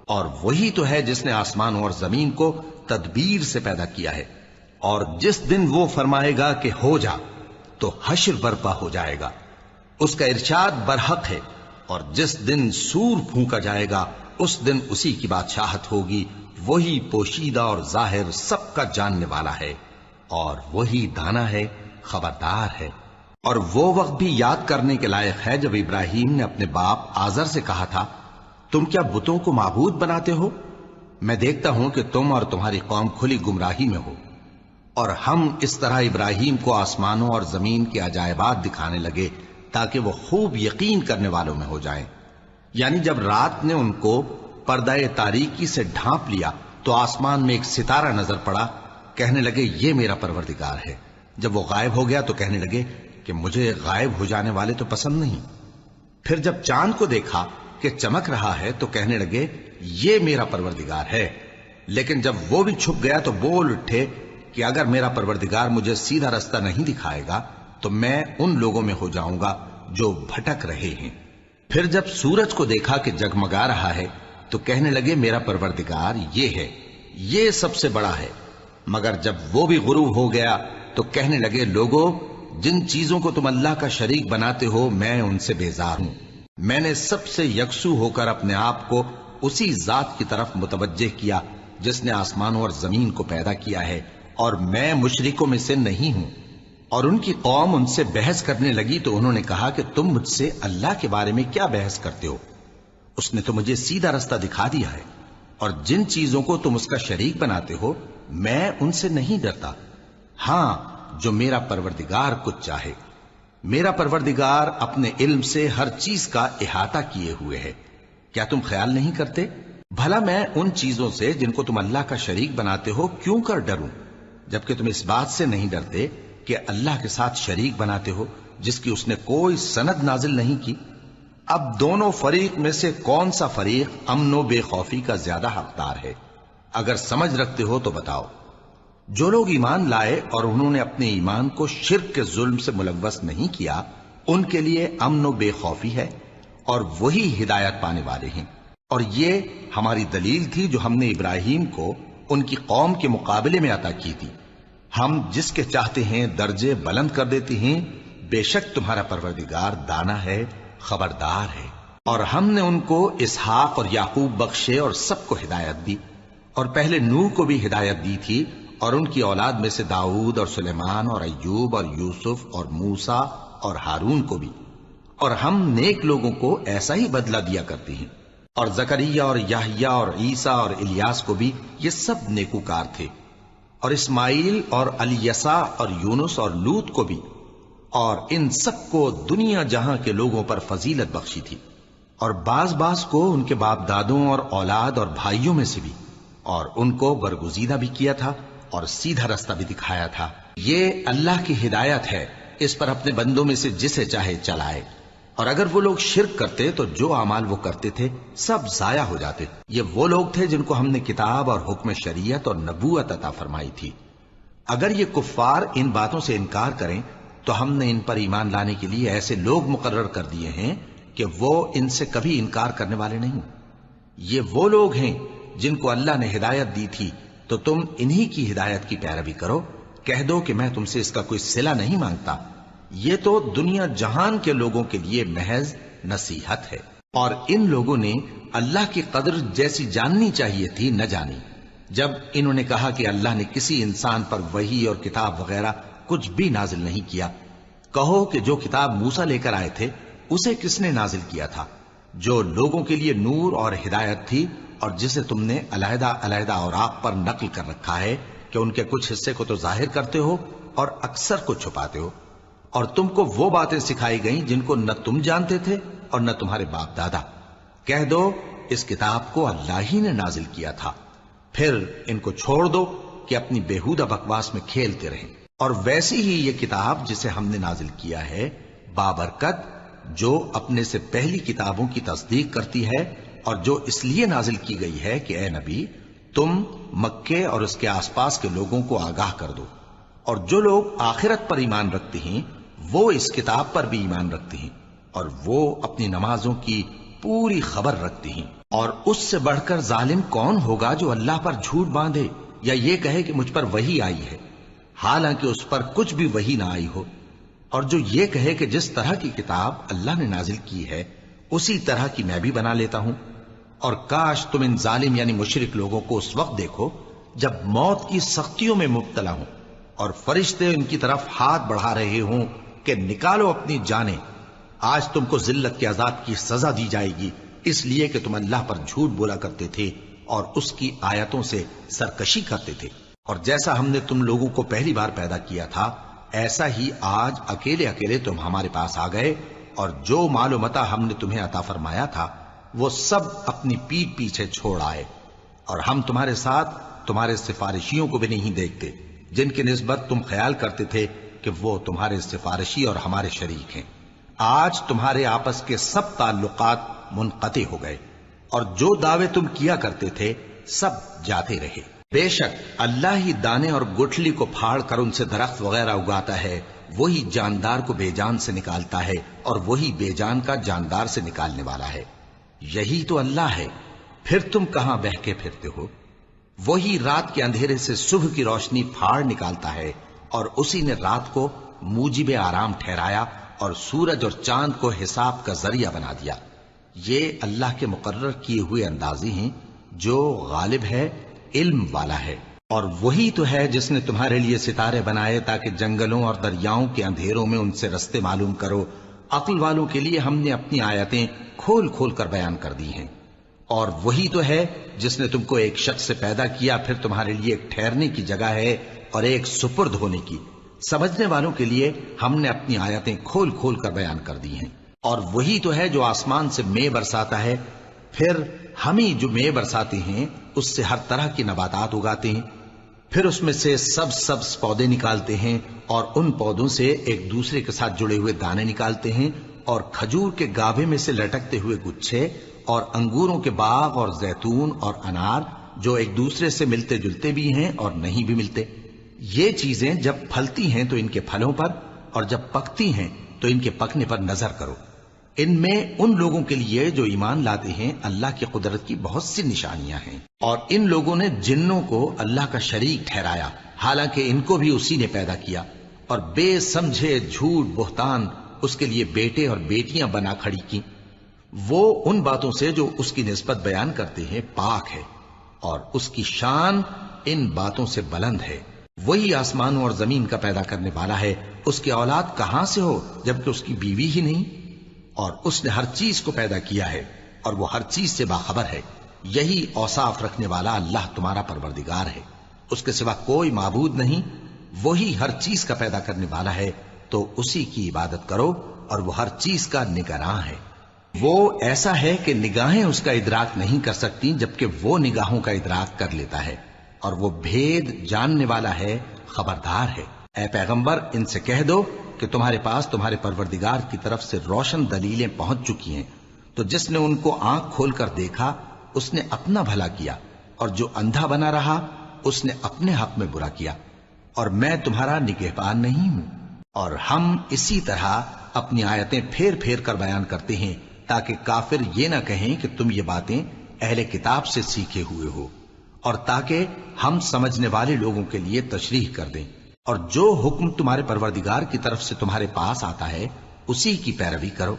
اور وہی تو ہے جس نے آسمانوں اور زمین کو تدبیر سے پیدا کیا ہے، اور جس دن وہ فرمائے گا کہ ہو جا تو حشر برپا ہو جائے گا، اس کا ارشاد برحق ہے، اور جس دن سور پھونکا جائے گا اس دن اسی کی بادشاہت ہوگی، وہی پوشیدہ اور ظاہر سب کا جاننے والا ہے، اور وہی دانا ہے خبردار ہے۔ اور وہ وقت بھی یاد کرنے کے لائق ہے جب ابراہیم نے اپنے باپ آزر سے کہا تھا تم کیا بتوں کو معبود بناتے ہو؟ میں دیکھتا ہوں کہ تم اور تمہاری قوم کھلی گمراہی میں ہو۔ اور ہم اس طرح ابراہیم کو آسمانوں اور زمین کے عجائبات دکھانے لگے تاکہ وہ خوب یقین کرنے والوں میں ہو جائیں۔ یعنی جب رات نے ان کو پردہ تاریکی سے ڈھانپ لیا تو آسمان میں ایک ستارہ نظر پڑا، کہنے لگے یہ میرا پروردگار ہے۔ جب وہ غائب ہو گیا تو کہنے لگے کہ مجھے غائب ہو جانے والے تو پسند نہیں۔ پھر جب چاند کو دیکھا کہ چمک رہا ہے تو کہنے لگے یہ میرا پروردگار ہے، لیکن جب وہ بھی چھپ گیا تو بول اٹھے کہ اگر میرا پروردگار مجھے سیدھا رستہ نہیں دکھائے گا تو میں ان لوگوں میں ہو جاؤں گا جو بھٹک رہے ہیں۔ پھر جب سورج کو دیکھا کہ جگمگا رہا ہے تو کہنے لگے میرا پروردگار یہ ہے، یہ سب سے بڑا ہے۔ مگر جب وہ بھی غروب ہو گیا تو کہنے لگے لوگو جن چیزوں کو تم اللہ کا شریک بناتے ہو میں ان سے بیزار ہوں۔ میں نے سب سے یکسو ہو کر اپنے آپ کو اسی ذات کی طرف متوجہ کیا جس نے آسمانوں اور زمین کو پیدا کیا ہے، اور میں مشرکوں میں سے نہیں ہوں۔ اور ان کی قوم ان سے بحث کرنے لگی تو انہوں نے کہا کہ تم مجھ سے اللہ کے بارے میں کیا بحث کرتے ہو؟ اس نے تو مجھے سیدھا رستہ دکھا دیا ہے، اور جن چیزوں کو تم اس کا شریک بناتے ہو میں ان سے نہیں ڈرتا، ہاں جو میرا پروردگار کچھ چاہے۔ میرا پروردگار اپنے علم سے ہر چیز کا احاطہ کیے ہوئے ہے. کیا تم خیال نہیں کرتے؟ بھلا میں ان چیزوں سے جن کو تم اللہ کا شریک بناتے ہو کیوں کر ڈروں، جبکہ تم اس بات سے نہیں ڈرتے کہ اللہ کے ساتھ شریک بناتے ہو جس کی اس نے کوئی سند نازل نہیں کی. اب دونوں فریق میں سے کون سا فریق امن و بے خوفی کا زیادہ حقدار ہے؟ اگر سمجھ رکھتے ہو تو بتاؤ. جو لوگ ایمان لائے اور انہوں نے اپنے ایمان کو شرک کے ظلم سے ملوث نہیں کیا، ان کے لیے امن و بے خوفی ہے اور وہی ہدایت پانے والے ہیں. اور یہ ہماری دلیل تھی جو ہم نے ابراہیم کو ان کی قوم کے مقابلے میں عطا کی تھی. ہم جس کے چاہتے ہیں درجے بلند کر دیتے ہیں. بے شک تمہارا پروردگار دانا ہے، خبردار ہے. اور ہم نے ان کو اسحاق اور یعقوب بخشے اور سب کو ہدایت دی. اور پہلے نوح کو بھی ہدایت دی تھی، اور ان کی اولاد میں سے داؤد اور سلیمان اور ایوب اور یوسف اور موسیٰ اور ہارون کو بھی. اور ہم نیک لوگوں کو ایسا ہی بدلہ دیا کرتے ہیں. اور زکریا اور یحییٰ اور عیسیٰ اور الیاس کو بھی، یہ سب نیکوکار تھے. اور اسماعیل اور الیسع اور یونس اور لوط کو بھی، اور ان سب کو دنیا جہاں کے لوگوں پر فضیلت بخشی تھی. اور بعض کو ان کے باپ دادوں اور اولاد اور بھائیوں میں سے بھی، اور ان کو برگزیدہ بھی کیا تھا اور سیدھا رستہ بھی دکھایا تھا. یہ اللہ کی ہدایت ہے، اس پر اپنے بندوں میں سے جسے چاہے چلائے. اور اگر وہ لوگ شرک کرتے تو جو اعمال وہ کرتے تھے سب ضائع ہو جاتے. یہ وہ لوگ تھے جن کو ہم نے کتاب اور حکم شریعت اور نبوت عطا فرمائی تھی. اگر یہ کفار ان باتوں سے انکار کریں تو ہم نے ان پر ایمان لانے کے لیے ایسے لوگ مقرر کر دیے ہیں کہ وہ ان سے کبھی انکار کرنے والے نہیں. یہ وہ لوگ ہیں جن کو اللہ نے ہدایت دی تھی، تو تم انہی کی ہدایت کی پیروی کرو. کہہ دو کہ میں تم سے اس کا کوئی صلہ نہیں مانگتا، یہ تو دنیا جہان کے لوگوں کے لیے محض نصیحت ہے. اور ان لوگوں نے اللہ کی قدر جیسی جاننی چاہیے تھی نہ جانی. جب انہوں نے کہا کہ اللہ نے کسی انسان پر وحی اور کتاب وغیرہ کچھ بھی نازل نہیں کیا، کہو کہ جو کتاب موسیٰ لے کر آئے تھے اسے کس نے نازل کیا تھا، جو لوگوں کے لیے نور اور ہدایت تھی، اور جسے تم نے علیحدہ علیحدہ اوراق پر نقل کر رکھا ہے کہ ان کے کچھ حصے کو تو ظاہر کرتے ہو اور اکثر کو چھپاتے ہو. اور تم کو وہ باتیں سکھائی گئیں جن کو نہ تم جانتے تھے اور نہ تمہارے باپ دادا. کہہ دو اس کتاب کو اللہ ہی نے نازل کیا تھا. پھر ان کو چھوڑ دو کہ اپنی بیہودہ بکواس میں کھیلتے رہیں. اور ویسی ہی یہ کتاب جسے ہم نے نازل کیا ہے بابرکت، جو اپنے سے پہلی کتابوں کی تصدیق کرتی ہے، اور جو اس لیے نازل کی گئی ہے کہ اے نبی تم مکے اور اس کے آس پاس کے لوگوں کو آگاہ کر دو. اور جو لوگ آخرت پر ایمان رکھتے ہیں وہ اس کتاب پر بھی ایمان رکھتے ہیں، اور وہ اپنی نمازوں کی پوری خبر رکھتے ہیں. اور اس سے بڑھ کر ظالم کون ہوگا جو اللہ پر جھوٹ باندھے یا یہ کہے کہ مجھ پر وحی آئی ہے حالانکہ اس پر کچھ بھی وحی نہ آئی ہو، اور جو یہ کہے کہ جس طرح کی کتاب اللہ نے نازل کی ہے اسی طرح کی میں بھی بنا لیتا ہوں. اور کاش تم ان ظالم یعنی مشرک لوگوں کو اس وقت دیکھو جب موت کی سختیوں میں مبتلا ہوں اور فرشتے ان کی طرف ہاتھ بڑھا رہے ہوں کہ نکالو اپنی جانیں. آج تم کو ذلت کے عذاب کی سزا دی جائے گی اس لیے کہ تم اللہ پر جھوٹ بولا کرتے تھے اور اس کی آیتوں سے سرکشی کرتے تھے. اور جیسا ہم نے تم لوگوں کو پہلی بار پیدا کیا تھا ایسا ہی آج اکیلے اکیلے تم ہمارے پاس آ گئے، اور جو مال و متاع ہم نے تمہیں عطا فرمایا تھا وہ سب اپنی پیٹھ پیچھے چھوڑ آئے. اور ہم تمہارے ساتھ تمہارے سفارشیوں کو بھی نہیں دیکھتے جن کی نسبت تم خیال کرتے تھے کہ وہ تمہارے سفارشی اور ہمارے شریک ہیں. آج تمہارے آپس کے سب تعلقات منقطع ہو گئے، اور جو دعوے تم کیا کرتے تھے سب جاتے رہے. بے شک اللہ ہی دانے اور گٹھلی کو پھاڑ کر ان سے درخت وغیرہ اگاتا ہے، وہی جاندار کو بے جان سے نکالتا ہے اور وہی بے جان کا جاندار سے نکالنے والا ہے. یہی تو اللہ ہے، پھر تم کہاں بہہ کے پھرتے ہو؟ وہی رات کے اندھیرے سے صبح کی روشنی پھاڑ نکالتا ہے، اور اسی نے رات کو موجب آرام ٹھہرایا اور سورج اور چاند کو حساب کا ذریعہ بنا دیا. یہ اللہ کے مقرر کیے ہوئے اندازے ہیں جو غالب ہے، علم والا ہے. اور وہی تو ہے جس نے تمہارے لیے ستارے بنائے تاکہ جنگلوں اور دریاؤں کے اندھیروں میں ان سے رستے معلوم کرو. عقل والوں کے لیے ہم نے اپنی آیتیں کھول کھول کر بیان کر دی ہیں. اور وہی تو ہے جس نے تم کو ایک شخص سے پیدا کیا، پھر تمہارے لیے ایک ٹھہرنے کی جگہ ہے اور ایک سپرد ہونے کی. سمجھنے والوں کے لیے ہم نے اپنی آیتیں کھول کھول کر بیان کر دی ہیں، اور وہی تو ہے جو آسمان سے مے برساتا ہے، پھر ہم ہی جو مے برساتے ہیں اس سے ہر طرح کی نباتات اگاتے ہیں، پھر اس میں سے سبز پودے نکالتے ہیں، اور ان پودوں سے ایک دوسرے کے ساتھ جڑے ہوئے دانے نکالتے ہیں، اور کھجور کے گابھے میں سے لٹکتے ہوئے گچھے، اور انگوروں کے باغ اور زیتون اور انار جو ایک دوسرے سے ملتے جلتے بھی ہیں اور نہیں بھی ملتے۔ یہ چیزیں جب پھلتی ہیں تو ان کے پھلوں پر، اور جب پکتی ہیں تو ان کے پکنے پر نظر کرو۔ ان میں ان لوگوں کے لیے جو ایمان لاتے ہیں اللہ کی قدرت کی بہت سی نشانیاں ہیں، اور ان لوگوں نے جنوں کو اللہ کا شریک ٹھہرایا، حالانکہ ان کو بھی اسی نے پیدا کیا، اور بے سمجھے جھوٹ بہتان اس کے لیے بیٹے اور بیٹیاں بنا کھڑی کی۔ وہ ان باتوں سے جو اس کی نسبت بیان کرتے ہیں پاک ہے، اور اس کی شان ان باتوں سے بلند ہے۔ وہی آسمانوں اور زمین کا پیدا کرنے والا ہے، اس کی اولاد کہاں سے ہو جبکہ اس کی بیوی ہی نہیں؟ اور اس نے ہر چیز کو پیدا کیا ہے، اور وہ ہر چیز سے باخبر ہے۔ یہی اوصاف رکھنے والا اللہ تمہارا پروردگار ہے، اس کے سوا کوئی معبود نہیں، وہی ہر چیز کا پیدا کرنے والا ہے، تو اسی کی عبادت کرو، اور وہ ہر چیز کا نگراں ہے۔ وہ ایسا ہے کہ نگاہیں اس کا ادراک نہیں کر سکتی جبکہ وہ نگاہوں کا ادراک کر لیتا ہے، اور وہ بھید جاننے والا ہے، خبردار ہے۔ اے پیغمبر ان سے کہہ دو کہ تمہارے پاس تمہارے پروردگار کی طرف سے روشن دلیلیں پہنچ چکی ہیں، تو جس نے ان کو آنکھ کھول کر دیکھا اس نے اپنا بھلا کیا، اور جو اندھا بنا رہا اس نے اپنے حق میں برا کیا، اور میں تمہارا نگہبان نہیں ہوں۔ اور ہم اسی طرح اپنی آیتیں پھیر پھیر کر بیان کرتے ہیں تاکہ کافر یہ نہ کہیں کہ تم یہ باتیں اہل کتاب سے سیکھے ہوئے ہو، اور تاکہ ہم سمجھنے والے لوگوں کے لیے تشریح کر دیں۔ اور جو حکم تمہارے پروردگار کی طرف سے تمہارے پاس آتا ہے اسی کی پیروی کرو،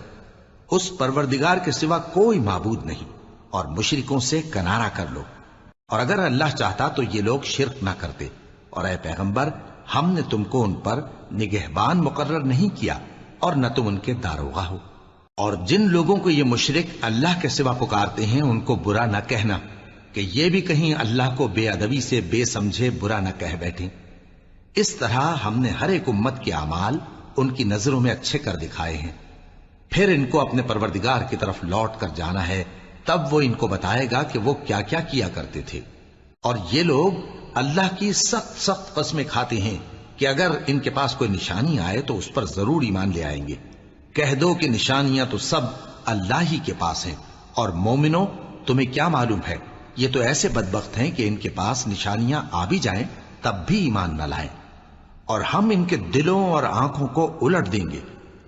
اس پروردگار کے سوا کوئی معبود نہیں، اور مشرکوں سے کنارہ کر لو، اور اگر اللہ چاہتا تو یہ لوگ شرک نہ کرتے۔ اور اے پیغمبر ہم نے تم کو ان پر نگہبان مقرر نہیں کیا، اور نہ تم ان کے داروغہ ہو۔ اور جن لوگوں کو یہ مشرک اللہ کے سوا پکارتے ہیں ان کو برا نہ کہنا کہ یہ بھی کہیں اللہ کو بے ادبی سے بے سمجھے برا نہ کہہ بیٹھیں۔ اس طرح ہم نے ہر ایک امت کے اعمال ان کی نظروں میں اچھے کر دکھائے ہیں، پھر ان کو اپنے پروردگار کی طرف لوٹ کر جانا ہے، تب وہ ان کو بتائے گا کہ وہ کیا کیا کیا کرتے تھے۔ اور یہ لوگ اللہ کی سخت سخت قسمیں کھاتے ہیں کہ اگر ان کے پاس کوئی نشانی آئے تو اس پر ضرور ایمان لے آئیں گے۔ کہہ دو کہ نشانیاں تو سب اللہ ہی کے پاس ہیں، اور مومنوں تمہیں کیا معلوم ہے، یہ تو ایسے بدبخت ہیں کہ ان کے پاس نشانیاں آ بھی جائیں تب بھی ایمان نہ لائیں، اور ہم ان کے دلوں اور آنکھوں کو الٹ دیں گے،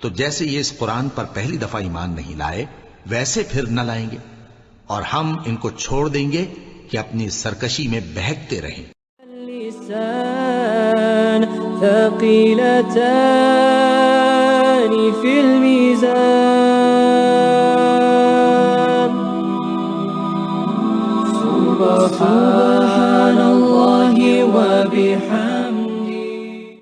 تو جیسے یہ اس قرآن پر پہلی دفعہ ایمان نہیں لائے ویسے پھر نہ لائیں گے، اور ہم ان کو چھوڑ دیں گے کہ اپنی سرکشی میں بہکتے رہیں۔ اللسان ثقيلتان في الميزان سبحان الله وبحمده